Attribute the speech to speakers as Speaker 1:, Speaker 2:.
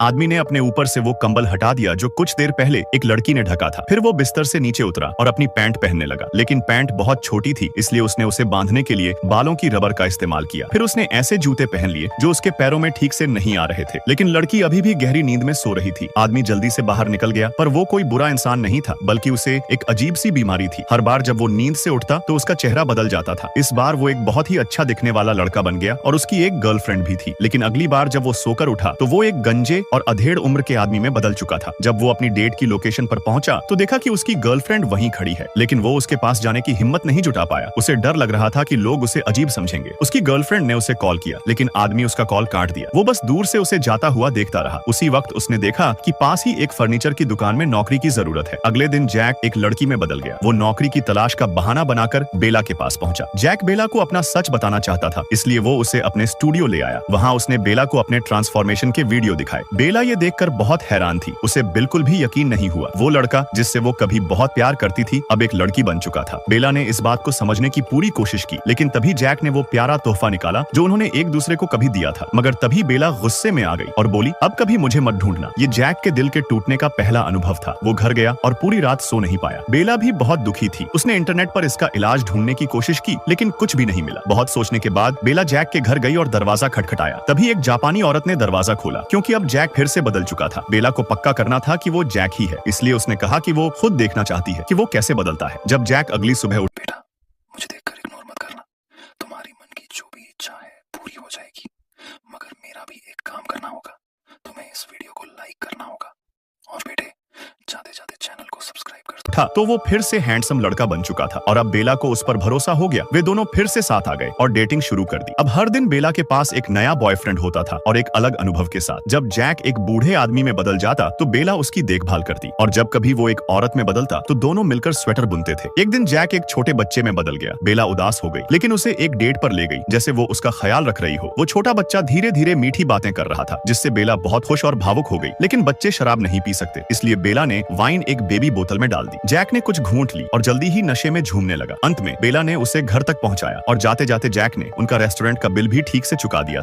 Speaker 1: आदमी ने अपने ऊपर से वो कंबल हटा दिया जो कुछ देर पहले एक लड़की ने ढका था। फिर वो बिस्तर से नीचे उतरा और अपनी पैंट पहनने लगा, लेकिन पैंट बहुत छोटी थी, इसलिए उसने उसे बांधने के लिए बालों की रबर का इस्तेमाल किया। फिर उसने ऐसे जूते पहन लिए जो उसके पैरों में ठीक से नहीं आ रहे थे, लेकिन लड़की अभी भी गहरी नींद में सो रही थी। आदमी जल्दी से बाहर निकल गया, पर वो कोई बुरा इंसान नहीं था, बल्कि उसे एक अजीब सी बीमारी थी। हर बार जब वो नींद से उठता तो उसका चेहरा बदल जाता था। इस बार वो एक बहुत ही अच्छा दिखने वाला लड़का बन गया और उसकी एक गर्लफ्रेंड भी थी। लेकिन अगली बार जब वो सोकर उठा तो वो एक गंजे और अधेड़ उम्र के आदमी में बदल चुका था। जब वो अपनी डेट की लोकेशन पर पहुंचा तो देखा कि उसकी गर्लफ्रेंड वहीं खड़ी है, लेकिन वो उसके पास जाने की हिम्मत नहीं जुटा पाया। उसे डर लग रहा था कि लोग उसे अजीब समझेंगे। उसकी गर्लफ्रेंड ने उसे कॉल किया, लेकिन आदमी उसका कॉल काट दिया। वो बस दूर से उसे जाता हुआ देखता रहा। उसी वक्त उसने देखा कि पास ही एक फर्नीचर की दुकान में नौकरी की जरूरत है। अगले दिन जैक एक लड़की में बदल गया। वो नौकरी की तलाश का बहाना बनाकर बेला के पास पहुंचा। जैक बेला को अपना सच बताना चाहता था, इसलिए वो उसे अपने स्टूडियो ले आया। वहाँ उसने बेला को अपने ट्रांसफॉर्मेशन के वीडियो दिखाए। बेला ये देखकर बहुत हैरान थी। उसे बिल्कुल भी यकीन नहीं हुआ। वो लड़का जिससे वो कभी बहुत प्यार करती थी अब एक लड़की बन चुका था। बेला ने इस बात को समझने की पूरी कोशिश की, लेकिन तभी जैक ने वो प्यारा तोहफा निकाला जो उन्होंने एक दूसरे को कभी दिया था। मगर तभी बेला गुस्से में आ गई और बोली, अब कभी मुझे मत ढूंढना। ये जैक के दिल के टूटने का पहला अनुभव था। वो घर गया और पूरी रात सो नहीं पाया। बेला भी बहुत दुखी थी। उसने इंटरनेट पर इसका इलाज ढूंढने की कोशिश की, लेकिन कुछ भी नहीं मिला। बहुत सोचने के बाद बेला जैक के घर गई और दरवाजा खटखटाया। तभी एक जापानी औरत ने दरवाजा खोला, क्योंकि अब जैक फिर से बदल चुका था। बेला को पक्का करना था कि वो जैक ही है, इसलिए उसने कहा कि वो खुद देखना चाहती है कि वो कैसे बदलता है। जब जैक अगली सुबह उठ,
Speaker 2: बेटा, मुझे देखकर इग्नोर मत करना। तुम्हारी मन की जो भी इच्छा है पूरी हो जाएगी, मगर मेरा भी एक काम करना होगा। तुम्हें इस वीडियो को लाइक करना होगा और बेटे, जाते जाते चैनल को सब्सक्राइब कर दो।
Speaker 1: था तो वो फिर से हैंडसम लड़का बन चुका था और अब बेला को उस पर भरोसा हो गया। वे दोनों फिर से साथ आ गए और डेटिंग शुरू कर दी। अब हर दिन बेला के पास एक नया बॉयफ्रेंड होता था और एक अलग अनुभव के साथ। जब जैक एक बूढ़े आदमी में बदल जाता तो बेला उसकी देखभाल करती, और जब कभी वो एक औरत में बदलता तो दोनों मिलकर स्वेटर बुनते थे। एक दिन जैक एक छोटे बच्चे में बदल गया। बेला उदास हो गई, लेकिन उसे एक डेट पर ले गई जैसे वो उसका ख्याल रख रही हो। वो छोटा बच्चा धीरे धीरे मीठी बातें कर रहा था, जिससे बेला बहुत खुश और भावुक हो गई। लेकिन बच्चे शराब नहीं पी सकते, इसलिए बेला ने वाइन एक बेबी बोतल में डाल दी। जैक ने कुछ घूंट ली और जल्दी ही नशे में झूमने लगा। अंत में बेला ने उसे घर तक पहुंचाया और जाते जाते जैक ने उनका रेस्टोरेंट का बिल भी ठीक से चुका दिया था।